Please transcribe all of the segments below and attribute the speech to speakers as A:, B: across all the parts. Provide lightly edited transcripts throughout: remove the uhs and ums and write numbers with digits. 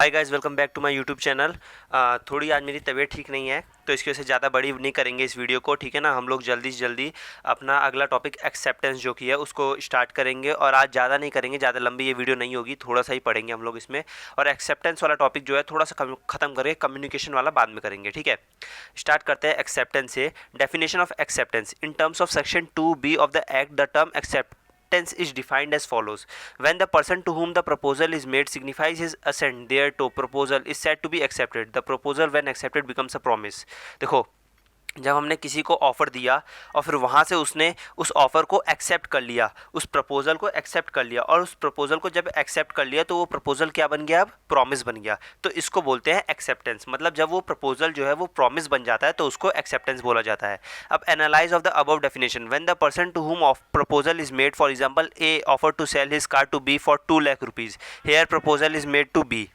A: Hi guys, welcome back to my YouTube channel. थोड़ी आज मेरी तबीयत ठीक नहीं है, तो इसकी वजह से ज़्यादा बड़ी नहीं करेंगे इस वीडियो को, ठीक है ना। हम लोग जल्दी से जल्दी अपना अगला टॉपिक एक्सेप्टेंस जो कि है उसको स्टार्ट करेंगे, और आज ज़्यादा नहीं करेंगे, ज़्यादा लंबी ये वीडियो नहीं होगी, थोड़ा सा ही पढ़ेंगे हम लोग इसमें। और एक्सेप्टेंस वाला टॉपिक जो है थोड़ा सा ख़त्म करेंगे, कम्युनिकेशन वाला बाद में करेंगे, ठीक है। स्टार्ट करते हैं एक्सेप्टेंस से। Definition of acceptance in terms of section 2B of the act, the term acceptance is defined as follows: when the person to whom the proposal is made signifies his assent thereto, proposal is said to be accepted. The proposal when accepted becomes a promise. देखो, जब हमने किसी को offer दिया और फिर वहाँ से उसने उस ऑफ़र को एक्सेप्ट कर लिया, उस प्रपोज़ल को एक्सेप्ट कर लिया, और उस प्रपोज़ल को जब एक्सेप्ट कर लिया तो वो प्रपोज़ल क्या बन गया? अब प्रॉमिस बन गया। तो इसको बोलते हैं एक्सेप्टेंस। मतलब जब वो प्रपोज़ल जो है वो प्रॉमिस बन जाता है तो उसको एक्सेप्टेंस बोला जाता है। अब analyse of the above definition: when the person to whom of proposal is made, for example a offer to sell his car to B for 2 lakh rupees, here proposal is made to be,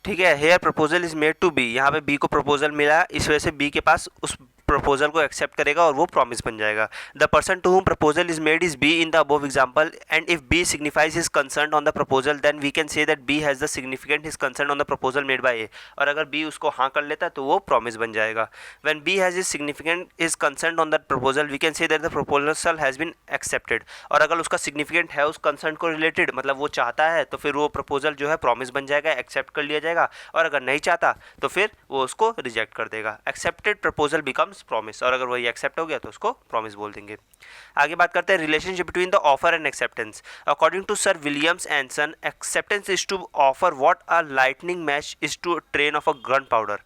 A: ठीक है। Here proposal is made to be, यहाँ पे B को proposal मिला, इस वजह से B के पास उस प्रपोजल को एक्सेप्ट करेगा और वो प्रॉमिस बन जाएगा। The person to whom proposal is made is B in the above example, and if B signifies his concern on the proposal, then we can say that B has the significant his concern on the proposal made by A. और अगर B उसको हाँ कर लेता तो वो promise बन जाएगा। When B has his significant his concern on that proposal, we can say that the proposal has been accepted. और अगर उसका सिग्निफिकेंट है उस कंसर्न को रिलेटेड, मतलब वो चाहता है, तो फिर वो प्रपोजल जो है प्रॉमिस बन जाएगा, एक्सेप्ट कर लिया जाएगा। और अगर नहीं चाहता तो फिर वो उसको रिजेक्ट कर देगा। एक्सेप्टेड प्रपोजल बिकम्स प्रॉमिस, और अगर वही एक्सेप्ट हो गया तो उसको प्रॉमिस बोल देंगे। आगे बात करते हैं relationship between the offer and acceptance. According to Sir Williams and Son, acceptance is to offer what a lightning match is to train of a gun powder.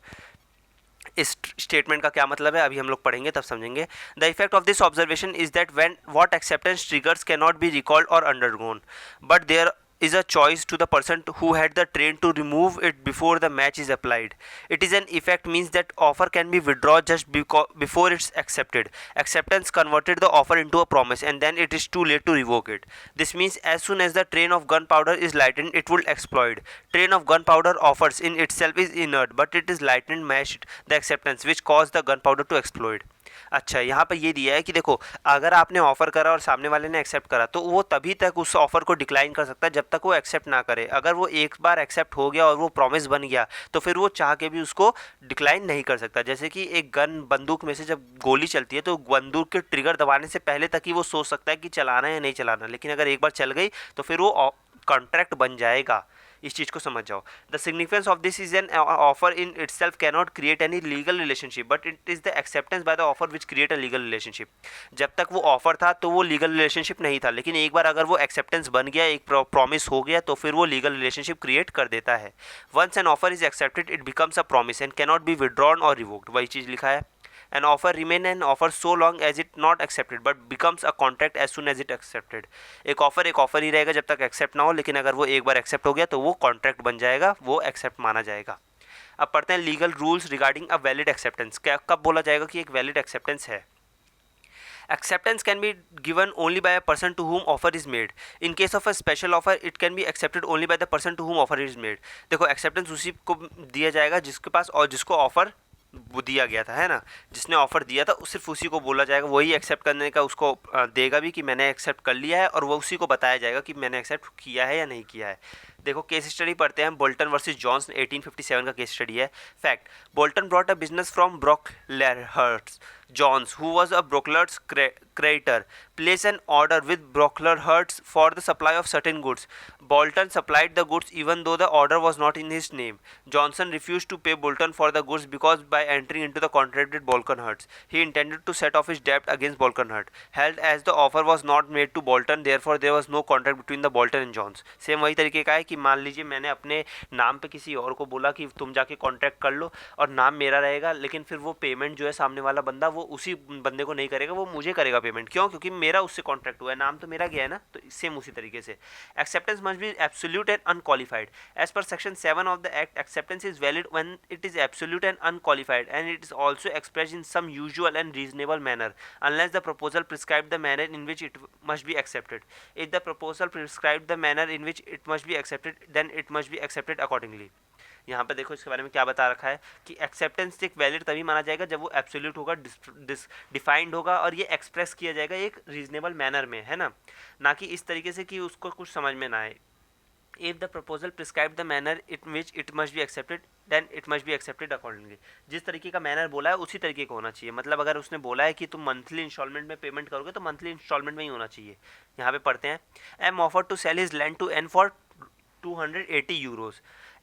A: इस स्टेटमेंट का क्या मतलब है अभी हम लोग पढ़ेंगे तब समझेंगे। The effect of this observation is that when what acceptance triggers can not be recalled or undergone, but there is a choice to the person who had the train to remove it before the match is applied. It is an effect means that offer can be withdrawn just before it's accepted. Acceptance converted the offer into a promise, and then it is too late to revoke it. This means as soon as the train of gunpowder is lightened, it will explode. Train of gunpowder offers in itself is inert, but it is lightened matched the acceptance which caused the gunpowder to explode. अच्छा, यहाँ पर ये दिया है कि देखो, अगर आपने ऑफ़र करा और सामने वाले ने एक्सेप्ट करा तो वो तभी तक उस ऑफ़र को डिक्लाइन कर सकता है जब तक वो एक्सेप्ट ना करे। अगर वो एक बार एक्सेप्ट हो गया और वो प्रॉमिस बन गया तो फिर वो चाह के भी उसको डिक्लाइन नहीं कर सकता। जैसे कि एक गन, बंदूक में से जब गोली चलती है तो बंदूक के ट्रिगर दबाने से पहले तक ही वो सोच सकता है कि चलाना है या नहीं चलाना, लेकिन अगर एक बार चल गई तो फिर वो कॉन्ट्रैक्ट बन जाएगा। इस चीज़ को समझ जाओ। The significance of this is an offer in it self can not create any legal relationship, but it is the acceptance by the offer which create a legal relationship. जब तक वो ऑफर था तो वो लीगल रिलेशनशिप नहीं था, लेकिन एक बार अगर वो एक्सेप्टेंस बन गया, एक प्रॉमिस हो गया, तो फिर वो लीगल रिलेशनशिप क्रिएट कर देता है। Once an offer is accepted it becomes a promise and can not be withdrawn और रिवोक्ड। वही चीज़ लिखा है। An offer remain an offer so long as it not accepted but becomes a contract as soon as it accepted. एक offer ही रहेगा जब तक accept ना हो, लेकिन अगर वो एक बार एक्सेप्ट हो गया तो वो कॉन्ट्रैक्ट बन जाएगा, वो एक्सेप्ट माना जाएगा। अब पढ़ते हैं legal rules regarding a valid acceptance. क्या कब बोला जाएगा कि एक वैलिड एक्सेप्टेंस है? Acceptance can be given only by a person to whom offer is made. In case of a special offer, it can be accepted only by the person to whom offer is made. देखो, acceptance उसी को दिया जाएगा जिसके पास और जिसको offer वो दिया गया था, है ना। जिसने ऑफर दिया था सिर्फ उसी को बोला जाएगा, वही एक्सेप्ट करने का उसको देगा भी कि मैंने एक्सेप्ट कर लिया है, और वो उसी को बताया जाएगा कि मैंने एक्सेप्ट किया है या नहीं किया है। देखो, केस स्टडी पढ़ते हैं। बोल्टन वर्सेस जॉन्स 1857 का केस स्टडी है। Fact: Bolton brought a business from Brocklehursts. Johns, who was a Brockler's creditor, placed an order with Brocklerhertz for the supply of certain goods. Bolton supplied the goods even though the order was not in his name. Johnson refused to pay Bolton for the goods because by entering into the contract with Boltonhertz, he intended to set off his debt against Boltonhertz. Held as the offer was not made to Bolton, therefore there was no contract between the Bolton and Johns. Same वही तरीके का है कि मान लीजिए मैंने अपने नाम पे किसी और को बोला कि तुम जाके कॉन्ट्रैक्ट कर लो, और नाम मेरा रहेगा, लेकिन फिर वो पेमेंट जो है सामने वाला बंदा वो उसी बंदे को नहीं करेगा, वो मुझे करेगा पेमेंट। क्यों? क्योंकि मेरा उससे कॉन्ट्रैक्ट हुआ है, नाम तो मेरा गया है ना। तो सेम उसी तरीके से acceptance must be absolute and unqualified. As per section 7 of the act, acceptance is valid when it is absolute and unqualified and it is also expressed in some usual and reasonable manner unless the proposal prescribed the manner in which it must be accepted. If the proposal prescribed the manner in which it must be accepted, then it must be accepted accordingly. यहाँ पे देखो इसके बारे में क्या बता रखा है कि एक्सेप्टेंस एक वैलिड तभी माना जाएगा जब वो एब्सोल्यूट होगा, डिफाइंड होगा, और ये एक्सप्रेस किया जाएगा एक रीजनेबल मैनर में, है ना कि इस तरीके से कि उसको कुछ समझ में ना आए। If the proposal prescribe the manner in which it must be accepted then it must be accepted accordingly. जिस तरीके का मैनर बोला है उसी तरीके का होना चाहिए। मतलब अगर उसने बोला है कि तुम मंथली इंस्टॉलमेंट में पेमेंट करोगे तो मंथली इंस्टॉलमेंट में ही होना चाहिए। यहाँ पे पढ़ते हैं, M offer to sell his land to N for 280 euros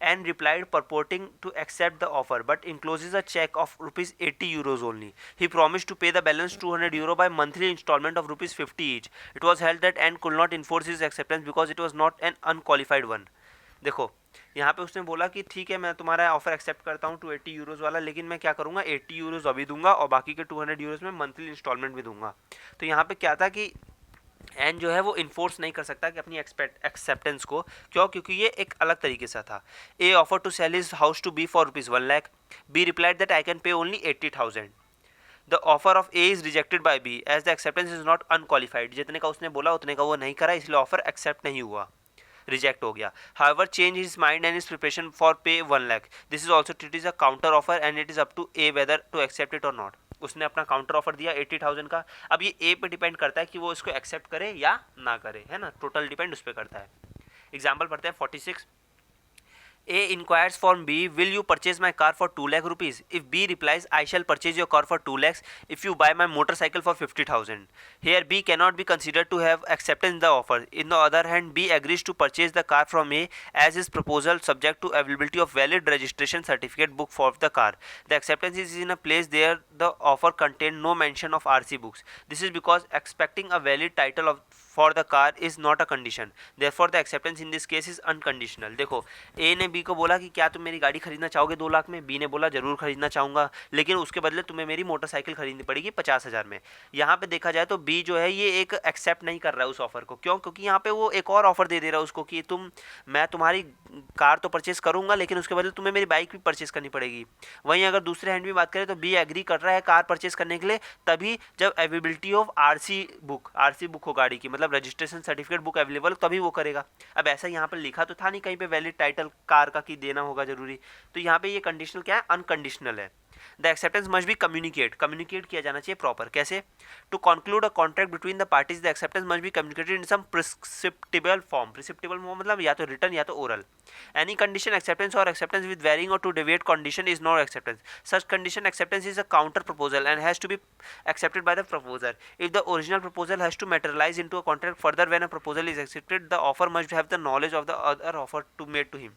A: and replied purporting to accept the offer but encloses a check of rupees 80 euros only. He promised to pay the balance 200 euro by monthly installment of rupees 50 each. It was held that N could not enforce his acceptance because it was not an unqualified one. देखो यहाँ पे उसने बोला कि ठीक है मैं तुम्हारा ऑफर एक्सेप्ट करता हूँ 280 यूरोज़ वाला, लेकिन मैं क्या करूँगा 80 यूरोज़ अभी दूंगा और बाकी के 200 यूरोज़ में मंथली इंस्टॉलमेंट भी दूंगा। तो यहाँ पे क्या था कि एन जो है वो इन्फोर्स नहीं कर सकता कि अपनी एक्सेप्टेंस को, क्यों? क्योंकि ये एक अलग तरीके से था। A offer to sell his house to B for rupees 1 lakh, B replied that I can pay only 80,000। The offer of A is rejected by B as the acceptance is not unqualified. जितने का उसने बोला उतने का वो नहीं करा, इसलिए ऑफर एक्सेप्ट नहीं हुआ, रिजेक्ट हो गया। However change his mind and his preparation for pay 1 lakh. This is also treat is a counter offer and it is up to A whether to accept it और नॉट। उसने अपना counter offer दिया 80,000 का, अब ये ए पे डिपेंड करता है कि वो इसको एक्सेप्ट करे या ना करे, है ना, टोटल डिपेंड उस पर करता है। एग्जाम्पल पढ़ते हैं 46। A inquires from B, will you purchase my car for 2 lakh rupees? If B replies, I shall purchase your car for 2 lakhs if you buy my motorcycle for 50,000. Here B cannot be considered to have accepted the offer. In the other hand, B agrees to purchase the car from A as his proposal subject to availability of valid registration certificate book for the car. The acceptance is in a place there the offer contained no mention of RC books. This is because expecting a valid title of for the car is not a condition. Therefore the acceptance in this case is unconditional. देखो ए ने B को बोला कि क्या तुम मेरी गाड़ी खरीदना चाहोगे 2 लाख में? बी ने बोला जरूर खरीदना चाहूँगा, लेकिन उसके बदले तुम्हें मेरी मोटरसाइकिल खरीदनी पड़ेगी 50,000 में। यहाँ पे देखा जाए तो बी जो है ये एक एक्सेप्ट नहीं कर रहा है उस ऑफर को। क्यों? क्योंकि यहाँ पे वो एक और ऑफर दे रहा है उसको कि मैं तुम्हारी कार तो परचेज करूँगा लेकिन उसके बदले तुम्हें मेरी बाइक भी परचेज करनी पड़ेगी। वहीं अगर दूसरे हैंड भी बात करें तो बी एग्री कर रहा है कार परचेज करने के लिए तभी जब अवेलेबिलिटी ऑफ आरसी बुक हो गाड़ी की, मतलब रजिस्ट्रेशन सर्टिफिकेट बुक अवेलेबल, तभी वो करेगा। अब ऐसा यहाँ पर लिखा तो था नहीं कहीं पे वैलिड टाइटल कार का कि देना होगा जरूरी, तो यहाँ पे ये कंडीशनल क्या है? अनकंडीशनल है। The acceptance must be communicate किया जाना चाहिए प्रॉपर। कैसे? To conclude a contract between the parties the acceptance must be communicated in some prescriptible form. Prescriptible मतलब या तो रिटन या तो oral. Any condition acceptance or acceptance with varying or to deviate condition is not acceptance. Such condition acceptance is a counter proposal and has to be accepted by the proposer. If the original proposal has to materialize into a contract further when a proposal is accepted, the offer must have the knowledge of the other offer to made to him.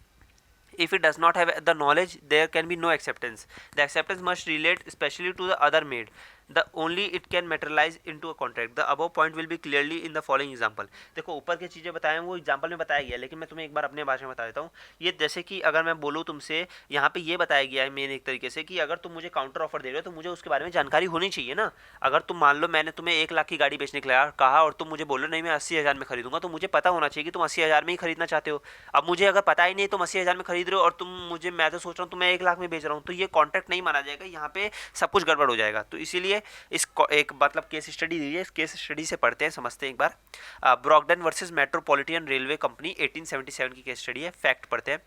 A: If it does not have the knowledge, there can be no acceptance. The acceptance must relate especially to the other made. The only it can materialize into a contract. The above point will be clearly in the following example. देखो ऊपर की चीज़ें बताएं वो example में बताया गया, लेकिन मैं तुम्हें एक बार अपने भाषा में बता देता हूँ। ये जैसे कि अगर मैं बोलूँ तुमसे, यहाँ पे ये बताया गया है मेन एक तरीके से कि अगर तुम मुझे काउंटर ऑफर दे रहे हो तो मुझे उसके बारे में जानकारी होनी चाहिए ना। अगर तुम मान लो मैंने तुम्हें 1 लाख की गाड़ी बेचने के लिए कहा और तुम मुझे बोलो नहीं मैं 80,000 में खरीदूंगा, तो मुझे पता होना चाहिए कि तुम 80,000 में ही खरीदना चाहते हो। अब मुझे अगर पता ही नहीं तुम 80,000 में खरीद रहे हो और मैं तो सोच रहा हूँ तुम्हें 1 लाख में बेच रहा हूँ, तो ये कॉन्ट्रैक्ट नहीं माना जाएगा, यहाँ पे सब कुछ गड़बड़ हो जाएगा। तो इसीलिए इस एक मतलब केस स्टडी दी है, इस केस स्टडी से पढ़ते हैं, समझते हैं एक बार। Brogden versus Metropolitan Railway Company 1877 की केस स्टडी है। फैक्ट पढ़ते हैं।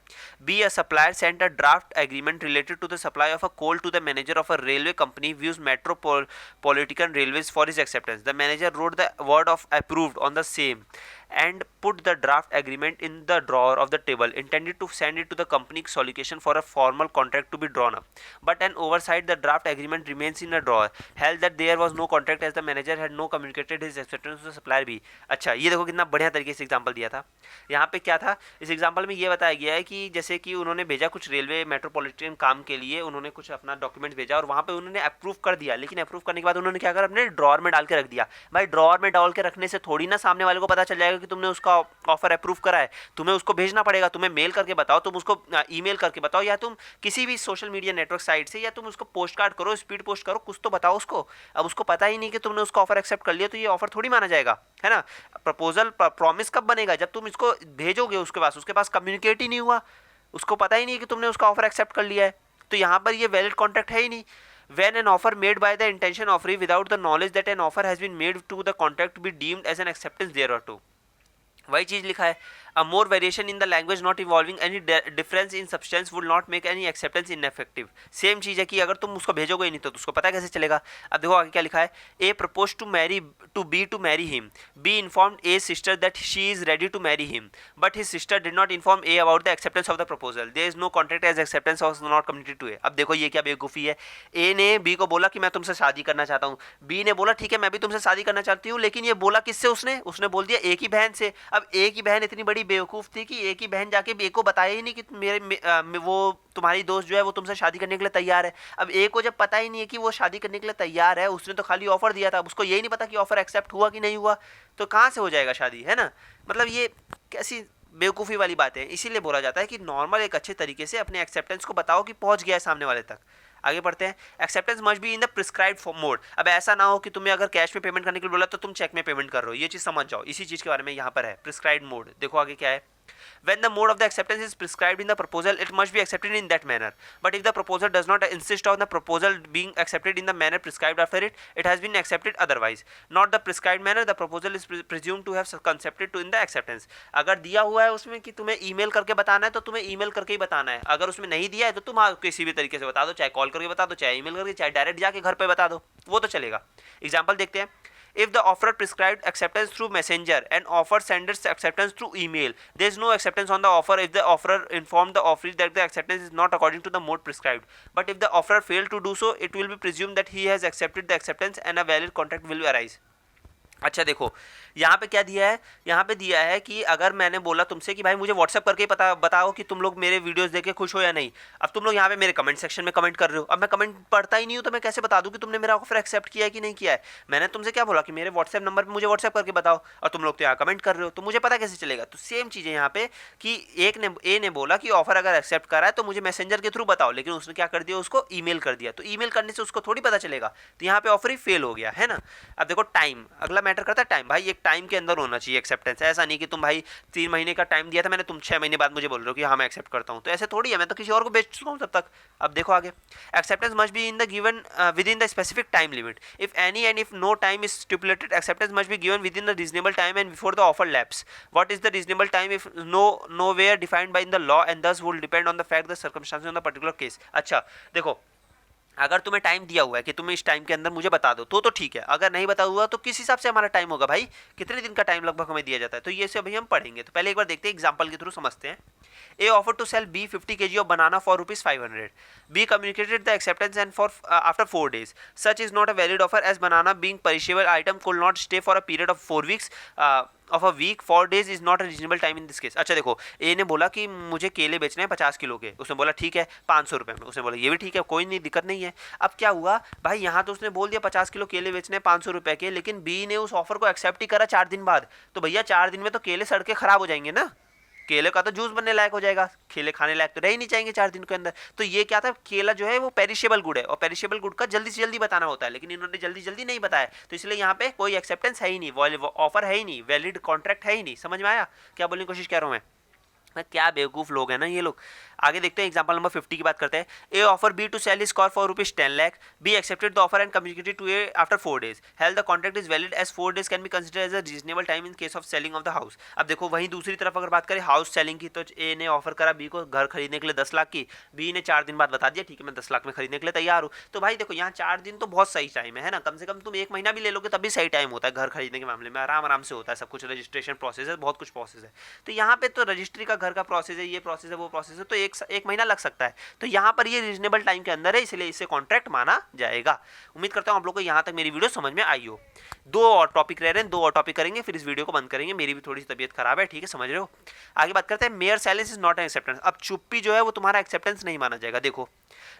A: B a supplier sent a draft agreement related to the supply of a coal to the manager of a railway company views Metropolitan Railways for his acceptance. The manager wrote the word of approved on the same and put the draft agreement in the drawer of the table, intended to send it to the company solicitation for a formal contract to be drawn up. But an oversight, the draft agreement remains in a drawer, held that there was no contract as the manager had no communicated his acceptance to the supplier B. अच्छा, ये देखो कितना बढ़िया तरीके से example दिया था। यहाँ पे क्या था, इस एग्जाम्पल में ये बताया गया है कि जैसे कि उन्होंने भेजा कुछ रेलवे मेट्रोपॉलिटन काम के लिए, उन्होंने कुछ अपना डॉक्यूमेंट भेजा और वहाँ पे उन्होंने अप्रूव कर दिया, लेकिन अप्रूव करने के बाद उन्होंने क्या करा, अपने ड्रॉर में डाल के रख दिया। भाई ड्रॉर में डाल के रखने से थोड़ी ना सामने वाले को पता चल जाएगा कि तुमने उसका ऑफर अप्रूव करा है। तुम्हें उसको भेजना पड़ेगा, तुम्हें मेल करके बताओ, तुम उसको ईमेल करके बताओ, या तुम किसी भी सोशल मीडिया नेटवर्क साइट से, या तुम उसको पोस्ट कार्ड करो, स्पीड पोस्ट करो, कुछ तो बताओ उसको। अब उसको पता ही नहीं कि तुमने उसका ऑफर एक्सेप्ट कर लिया, तो ये ऑफर थोड़ी माना जाएगा, है ना। प्रपोजल प्रॉमिस कब बनेगा, जब तुम इसको भेजोगे उसके पास कम्युनिकेट ही नहीं हुआ, उसको पता ही नहीं कि तुमने उसका ऑफर एक्सेप्ट कर लिया है, तो यहाँ पर ये वैलिड कॉन्ट्रैक्ट है ही नहीं। When an offer made by the intention offeree without the knowledge that an offer has been made to the contract to be deemed as an acceptance thereof. वही चीज़ लिखा है। A more variation in the language not involving any difference in substance would not make any acceptance ineffective. Same चीज़ है कि अगर तुम उसको भेजोगे ही नहीं तो उसको पता कैसे चलेगा। अब देखो आगे क्या लिखा है, A proposed to marry him. B informed A's sister that she is ready to marry him, but his sister did not inform A about the acceptance of the proposal. There is no contract as acceptance was not communicated to A. अब देखो ये क्या बेवकूफ़ी है। A ने B को बोला कि मैं तुमसे शादी करना चाहता हूँ, B ने बोला ठीक है मैं भी तुमसे शादी करना चाहती हूँ, लेकिन ये बोला किससे, उसने बोल दिया A की बहन से। अब A की बहन इतनी बड़ी बेवकूफ़ थी कि A की बहन जाके A को बताया ही नहीं कि वो तुम्हारी दोस्त जो है वो तुमसे शादी करने के लिए तैयार है। अब A को जब पता ही नहीं है कि वो शादी करने के लिए तैयार है, उसने तो खाली ऑफर दिया था, अब उसको यही नहीं पता कि ऑफर एक्सेप्ट हुआ कि नहीं हुआ, तो कहाँ से हो जाएगा शादी, है ना। मतलब ये कैसी बेवकूफ़ी वाली बात है। इसीलिए बोला जाता है कि नॉर्मल एक अच्छे तरीके से अपने एक्सेप्टेंस को बताओ कि पहुंच गया है सामने वाले तक। आगे बढ़ते हैं। Acceptance must be in the prescribed mode. अब ऐसा ना हो कि तुम्हें अगर कैश में पेमेंट करने के लिए बोला तो तुम चेक में पेमेंट कर रहे हो, ये चीज़ समझ जाओ। इसी चीज़ के बारे में यहाँ पर है प्रिस्क्राइब्ड मोड। देखो आगे क्या है, when the mode of the acceptance is prescribed in the proposal, it must be accepted in that manner. But if the proposer does not insist on the proposal being accepted in the manner prescribed after it, it has been accepted otherwise. Not the prescribed manner, the proposal is presumed to have concepted to in the acceptance. अगर दिया हुआ है उसमें कि तुम्हें email करके बताना है तो तुम्हें ईमेल करके ही बताना है। अगर उसमें नहीं दिया है तो तुम किसी भी तरीके से बता दो, चाहे कॉल करके बता दो, चाहे ईमेल करके, चाहे डायरेक्ट जाके घर पे बता दो, वो तो चलेगा। एग्जाम्पल देखते हैं। If the offerer prescribed acceptance through messenger and offer sender's acceptance through email, there is no acceptance on the offer if the offerer informed the offeree that the acceptance is not according to the mode prescribed. But if the offerer failed to do so, it will be presumed that he has accepted the acceptance and a valid contract will arise. अच्छा देखो यहाँ पे क्या दिया है, यहाँ पे दिया है कि अगर मैंने बोला तुमसे कि भाई मुझे व्हाट्सएप करके बताओ कि तुम लोग मेरे वीडियोस देख के खुश हो या नहीं। अब तुम लोग यहाँ पे मेरे कमेंट सेक्शन में कमेंट कर रहे हो, अब मैं कमेंट पढ़ता ही नहीं हूँ तो मैं कैसे बता दूँ कि तुमने मेरा ऑफर एक्सेप्ट किया है कि नहीं किया है। मैंने तुमसे क्या बोला कि मेरे व्हाट्सएप नंबर पर मुझे व्हाट्सएप करके बताओ, और तुम लोग तो यहाँ कमेंट कर रहे हो, तो मुझे पता कैसे चलेगा। तो सेम चीज़ है यहाँ पे कि ए ने बोला कि ऑफर अगर एक्सेप्ट करा है तो मुझे मैसेंजर के थ्रू बताओ, लेकिन उसने क्या कर दिया, उसको ईमेल कर दिया, तो ईमेल करने से उसको थोड़ी पता चलेगा, तो यहाँ पे ऑफर ही फेल हो गया, है ना। अब देखो टाइम, अगला मैटर करता है टाइम। भाई एक टाइम के अंदर होना चाहिए एक्सेप्टेंस। ऐसा नहीं कि तुम भाई 3 महीने का टाइम दिया था मैंने, तुम 6 महीने बाद मुझे बोल रहे हो कि हाँ मैं एक्सेप्ट करता हूँ, तो ऐसे थोड़ी है, मैं तो किसी और को बेच चुका हूँ तब तक। अब देखो आगे, acceptance must be in the given within the specific time limit if any and if no time is stipulated. Acceptance must be given within the reasonable time and before the offer lapse. What is the reasonable time if no where defined by in the law and this will depend on the fact the circumstances on the particular case. अच्छा देखो, अगर तुम्हें time दिया हुआ है कि तुम्हें इस टाइम के अंदर मुझे बता दो तो ठीक है, अगर नहीं बता हुआ तो किस हिसाब से हमारा टाइम होगा भाई, कितने दिन का टाइम लगभग हमें दिया जाता है, तो ये सब हम पढ़ेंगे। तो पहले एक बार देखते हैं, एग्जांपल के थ्रू समझते हैं। A offered to sell B 50 kg of banana for ₹500. B communicated the acceptance and after 4 days. Such is not a valid offer as banana being perishable item could not stay for a period of 4 weeks. Of a week 4 days is not a reasonable time in this case. अच्छा देखो, ए ने बोला कि मुझे केले बेचने हैं 50 kilo के, उसने बोला ठीक है 500 रुपये में, उसने बोला ये भी ठीक है, कोई नहीं दिक्कत नहीं है। अब क्या हुआ भाई, यहाँ तो उसने बोल दिया 50 किलो केले बेचने हैं 500 रुपये के, लेकिन बी ने उस ऑफर को एक्सेप्ट ही करा 4 दिन बाद, तो भैया 4 दिन में तो केले सड़ के खराब हो जाएंगे ना, केले का तो जूस बनने लायक हो जाएगा, केले खाने लायक तो रह ही नहीं जाएंगे 4 दिन के अंदर। तो ये क्या था, केला जो है वो पेरिशेबल गुड है, और पेरिशेबल गुड का जल्दी से जल्दी बताना होता है, लेकिन इन्होंने जल्दी जल्दी नहीं बताया, तो इसलिए यहाँ पे कोई एक्सेप्टेंस है ही नहीं, ऑफर है ही नहीं, वैलिड कॉन्ट्रैक्ट है ही नहीं। समझ में आया क्या बोलने की कोशिश कर रहा हूँ मैं, क्या बेवकूफ़ लोग हैं ना ये लोग। आगे देखते हैं, एग्जांपल नंबर 50 की बात करते हैं। A offer B to sell his car for ₹10 lakh. B accepted the offer and communicated to A after 4 days. Held the contract is valid as 4 days can be considered as a reasonable time in case of selling of the house. अब देखो वहीं दूसरी तरफ अगर बात करें house selling की, तो ए ने ऑफर करा बी को घर खरीदने के लिए 10 लाख की, बी ने 4 दिन बाद बता दिया ठीक है मैं 10 लाख में खरीदने के लिए तैयार हूँ। तो भाई देखो यहाँ 4 दिन तो बहुत सही टाइम है ना, कम से कम तुम 1 महीना भी ले लोगे तब भी सही टाइम होता है घर खरीदने के मामले में, आराम से होता है सब कुछ, रजिस्ट्रेशन प्रोसेस है, बहुत कुछ प्रोसेस है। तो यहाँ पे तो रजिस्ट्री का घर का प्रोसेस है, ये प्रोसेस है, वो प्रोसेस है, तो एक महीना लग सकता है। तो यहाँ पर ये रीजनेबल टाइम के अंदर है, इसलिए इसे कॉन्ट्रैक्ट माना जाएगा। उम्मीद करता हूँ आप लोग को यहाँ तक मेरी वीडियो समझ में आई हो। 2 और टॉपिक रह रहे हैं, 2 और टॉपिक करेंगे फिर इस वीडियो को बंद करेंगे, मेरी भी थोड़ी सी तबीयत खराब है, ठीक है समझ रहे हो। आगे बात करते हैं, mayor silence is not an acceptance. अब चुप्पी जो है वो तुम्हारा एक्सेप्टेंस नहीं माना जाएगा। देखो,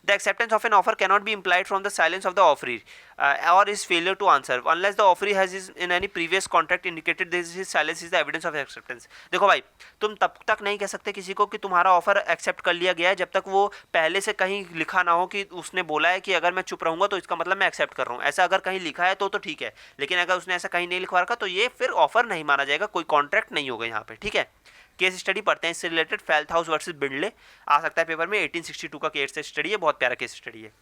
A: the acceptance of an offer cannot be implied from the silence of the offeree or his failure to answer unless the offeree has in any previous contract indicated this his silence is the evidence of acceptance। देखो भाई, तुम तब तक नहीं कह सकते किसी को कि तुम्हारा ऑफर एक्सेप्ट कर लिया गया है जब तक वो पहले से कहीं लिखा ना हो कि उसने बोला है कि अगर मैं चुप रहूंगा तो इसका मतलब मैं एक्सेप्ट कर रहा हूँ। ऐसा अगर कहीं लिखा है तो ठीक है, लेकिन अगर उसने ऐसा कहीं नहीं लिखवा रखा तो ये फिर ऑफर नहीं माना जाएगा, कोई कॉन्ट्रैक्ट नहीं होगा यहाँ पे, ठीक है। केस स्टडी पढ़ते हैं इससे रिलेटेड, फेल्टहाउस वर्सेस बिंडले, आ सकता है पेपर में, 1862 का केस स्टडी है, बहुत प्यारा केस स्टडी है।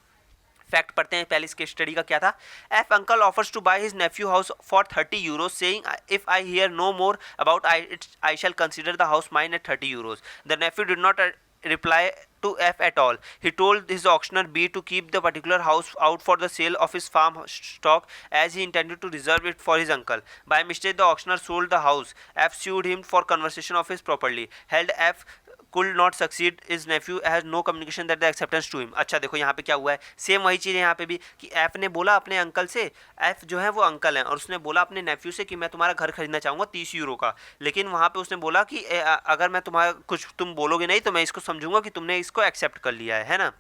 A: फैक्ट पढ़ते हैं पहले इस केस स्टडी का क्या था। F uncle offers to buy his nephew house for 30 euros saying if I hear no more about I shall consider the house mine at 30 euros. The nephew did not reply to F at all. He told his auctioneer B to keep the particular house out for the sale of his farm stock as he intended to reserve it for his uncle. By mistake, the auctioneer sold the house. F sued him for conversion of his property. Held F could not succeed, his nephew has no communication that the acceptance to him. अच्छा देखो यहाँ पे क्या हुआ है, same वही चीज़ है यहाँ पे भी कि एफ ने बोला अपने अंकल से, एफ जो है वो अंकल है और उसने बोला अपने नेफ्यू से कि मैं तुम्हारा घर खरीदना चाहूँगा 30 यूरो का, लेकिन वहाँ पे उसने बोला कि अगर मैं तुम्हारा कुछ तुम बोलोगे नहीं तो मैं इसको समझूंगा कि तुमने इसको एक्सेप्ट कर लिया है ना।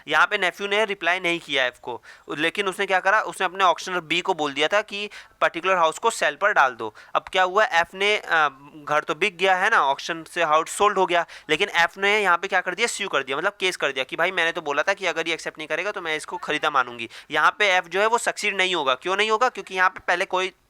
A: यहाँ पे नेफ्यू ने रिप्लाई नहीं किया एफ को, लेकिन उसने क्या करा, उसने अपने ऑक्शनर बी को बोल दिया था कि पर्टिकुलर हाउस को सेल पर डाल दो। अब क्या हुआ, एफ ने घर तो बिक गया है ना, ऑक्शन से हाउस सोल्ड हो गया, लेकिन एफ ने यहाँ पे क्या कर दिया, स्यू कर दिया, मतलब केस कर दिया कि भाई मैंने तो बोला था कि अगर ये एक्सेप्ट नहीं करेगा तो मैं इसको खरीदा मानूंगी। यहाँ पे एफ जो है वो सक्सीड नहीं होगा। क्यों नहीं होगा, क्योंकि यहाँ पे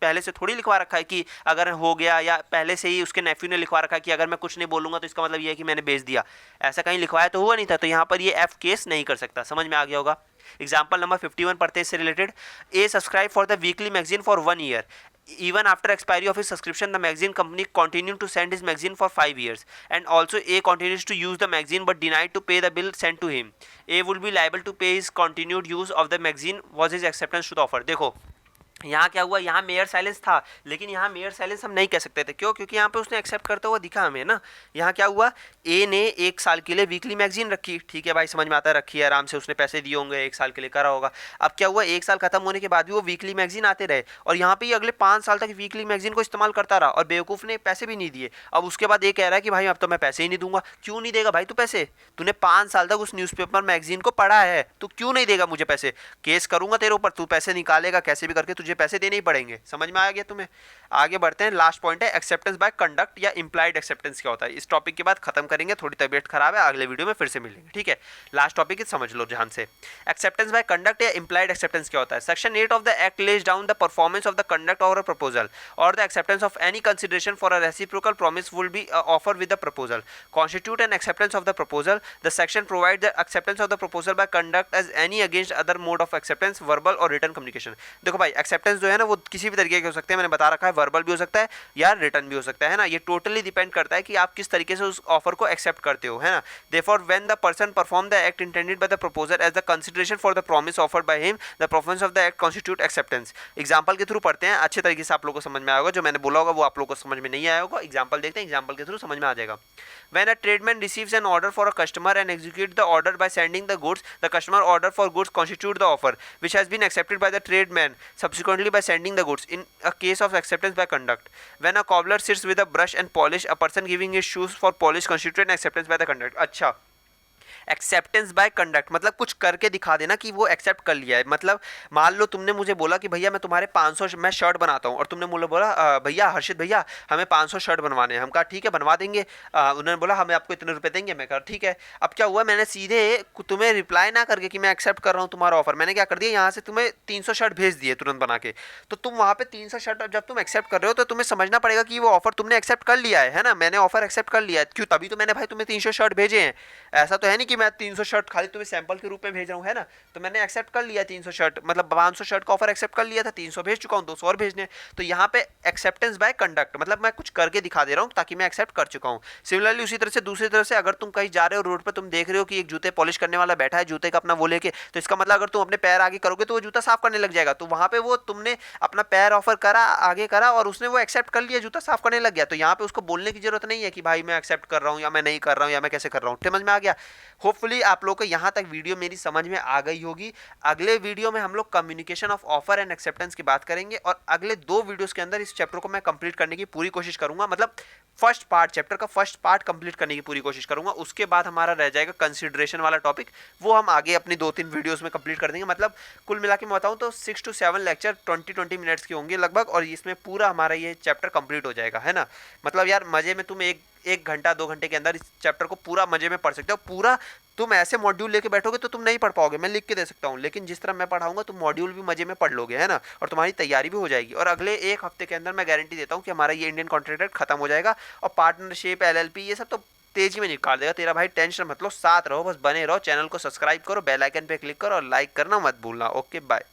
A: पहले से थोड़ी लिखवा रखा है कि अगर हो गया, या पहले से ही उसके नेफ्यू ने लिखवा रखा है कि अगर मैं कुछ नहीं बोलूंगा तो इसका मतलब ये है कि मैंने बेच दिया। ऐसा कहीं लिखवाया तो हुआ नहीं था, तो यहाँ पर ये एफ केस नहीं कर सकता। समझ में आ गया होगा। एग्जाम्पल नंबर 51 पढ़ते हैं इससे related. A subscribe for the weekly magazine for 1 year. Even after expiry of his subscription, the magazine company continued to send his magazine for 5 years. And also A continues to use the magazine but denied to pay the bill sent to him. A would be liable to pay his continued use of the magazine was his acceptance to the offer. देखो यहाँ क्या हुआ, यहाँ mayor silence था, लेकिन यहाँ mayor silence हम नहीं कह सकते थे। क्यों? क्योंकि यहाँ पे उसने एक्सेप्ट करता हुआ दिखा हमें ना। यहाँ क्या हुआ, ए ने 1 साल के लिए वीकली मैगजीन रखी, ठीक है भाई, समझ में आता है, रखी है आराम से, उसने पैसे दिए होंगे, 1 साल के लिए करा होगा। अब क्या हुआ, 1 साल खत्म होने के बाद भी वो वीकली मैगजीन आते रहे और यहाँ पे अगले 5 साल तक वीकली मैगजीन को इस्तेमाल करता रहा और बेवकूफ़ ने पैसे भी नहीं दिए। अब उसके बाद ये कह रहा है कि भाई अब तो मैं पैसे ही नहीं दूंगा। क्यों नहीं देगा भाई तू पैसे? तूने 5 साल तक उस न्यूज़पेपर मैगजीन को पढ़ा है, तू क्यों नहीं देगा मुझे पैसे? केस करूंगा तेरे ऊपर, तू पैसे निकालेगा कैसे भी करके, तुझे पैसे देने ही पड़ेंगे। समझ में आ गया तुम्हें? आगे बढ़ते हैं। लास्ट पॉइंट है एक्सेप्टेंस बाय कंडक्ट या इंप्लाइड एक्सेप्टेंस क्या होता है। इस टॉपिक के बाद खत्म करेंगे, थोड़ी तबीयत खराब है, अगले वीडियो में फिर से मिलेंगे, ठीक है। लास्ट टॉपिक समझ लो ध्यान से। एक्सेप्टेंस बाय कंडक्ट या इंप्लाइड एक्सेप्टेंस क्या होता है। Section 8 of the act lays down the performance of the conduct और अ प्रपोजल और the acceptance of any consideration for a reciprocal promise will be offer with the proposal constitute an acceptance of the proposal. The section provides the acceptance of the proposal by conduct as any against other mode of acceptance, verbal or written communication. देखो भाई acceptance जो है ना वो किसी भी तरीके के हो सकते हैं, मैंने बता रखा है, वर्बल भी हो सकता है या रिटर्न भी हो सकता है ना। ये टोटली डिपेंड करता है कि आप किस तरीके से उस ऑफर को एक्सेप्ट करते हो, है ना। Therefore, when the person perform the act intended by the proposer as the consideration for the promise offered by him, the performance of the act constitute acceptance. Example के थ्रू पढ़ते हैं, अच्छे तरीके से आप लोगों को समझ में आया होगा। जो मैंने बोला होगा वो आप लोगों को समझ में नहीं आया होगा। एग्जाम्पल देखते हैं, एग्जाम्पल के थ्रू समझ में आ जाएगा। When a tradesman receives an order for a customer and executes the order by sending the goods, the customer order for goods constitute the offer, which has been accepted by the tradesman subsequently by sending the goods. In a case of acceptance by conduct, when a cobbler sits with a brush and polish, a person giving his shoes for polish constitute an acceptance by the conduct. अच्छा, acceptance by conduct मतलब कुछ करके दिखा देना कि वो accept कर लिया है। मतलब मान लो तुमने मुझे बोला कि भैया मैं तुम्हारे 500 मैं शर्ट बनाता हूँ और तुमने मुझे बोला भैया हर्षित भैया हमें 500 शर्ट बनवाने हैं। हम कहा ठीक है बनवा देंगे। उन्होंने बोला हमें आपको इतने रुपए देंगे। मैं कहा ठीक है। अब क्या हुआ, मैंने सीधे तुम्हें रिप्लाई ना करके कि मैं एक्सेप्ट कर रहा हूँ तुम्हारा ऑफर, मैंने क्या कर दिया, यहाँ से तुम्हें 300 शर्ट भेज दिए तुरंत बना के। तो तुम वहाँ पे 300 शर्ट जब तुम एक्सेप्ट कर रहे हो तो तुम्हें समझना पड़ेगा कि वो ऑफर तुमने एक्सेप्ट कर लिया है ना। मैंने ऑफर एक्सेप्ट कर लिया है, क्यों? तभी तो मैंने भाई तुम्हें 300 शर्ट भेजे हैं। ऐसा तो है नहीं कि मैं 300 शर्ट खाली तुम्हें सैंपल के रूप में भेज रहा हूँ, है ना। तो मैंने एक्सेप्ट कर लिया 300 शर्ट, मतलब 500 शर्ट का ऑफर एक्सेप्ट कर लिया था, 300 भेज चुका हूँ, 200 और भेजने। तो यहाँ पे एक्सेप्टेंस बाय कंडक्ट मतलब मैं कुछ करके दिखा दे रहा हूँ ताकि मैं एक्सेप्ट कर चुका हूँ। सिमिलरली उसी तरह से दूसरी तरह से अगर तुम कहीं जा रहे हो रोड पर, तुम देख रहे हो कि एक जूते पॉलिश करने वाला बैठा है जूते का अपना वो लेके, तो इसका मतलब अगर तुम अपने पैर आगे करोगे तो वो जूता साफ करने लग जाएगा। तो वहाँ पे वो तुमने अपना पैर ऑफर करा, आगे करा और उसने वो एक्सेप्ट कर लिया, जूता साफ करने लग गया। तो यहाँ पे उसको बोलने की जरूरत नहीं है कि भाई मैं एक्सेप्ट कर रहा हूँ या मैं नहीं कर रहा हूँ या मैं कैसे कर रहा हूँ। समझ में आ गया? होपफुली आप लोग को यहाँ तक वीडियो मेरी समझ में आ गई होगी। अगले वीडियो में हम लोग communication of offer and acceptance की बात करेंगे और अगले 2 वीडियोस के अंदर इस चैप्टर को मैं कंप्लीट करने की पूरी कोशिश करूंगा। मतलब फर्स्ट पार्ट, चैप्टर का फर्स्ट पार्ट कंप्लीट करने की पूरी कोशिश करूंगा। उसके बाद हमारा रह जाएगा कंसिडरेशन वाला टॉपिक, वो हम आगे अपनी 2-3 वीडियोस में कंप्लीट कर देंगे। मतलब कुल मिला के मैं बताऊं तो 6 to 7 लेक्चर 20-20 मिनट्स के होंगे लगभग, और इसमें पूरा हमारा ये चैप्टर कंप्लीट हो जाएगा, है ना। मतलब यार मजे में तुम एक घंटा 2 घंटे के अंदर इस चैप्टर को पूरा मजे में पढ़ सकते हो। पूरा तुम ऐसे मॉड्यूल लेके बैठोगे तो तुम नहीं पढ़ पाओगे, मैं लिख के दे सकता हूँ, लेकिन जिस तरह मैं पढ़ाऊंगा तुम मॉड्यूल भी मजे में पढ़ लोगे, है ना, और तुम्हारी तैयारी भी हो जाएगी। और अगले 1 हफ्ते के अंदर मैं गारंटी देता हूँ कि हमारा ये इंडियन कॉन्ट्रैक्ट खत्म हो जाएगा और पार्टनरशिप LLP ये सब तो तेजी में निकाल देगा तेरा भाई, टेंशन मत लो, साथ रहो, बस बने रहो, चैनल को सब्सक्राइब करो, बेल आइकन पे क्लिक करो और लाइक करना मत भूलना। Okay bye.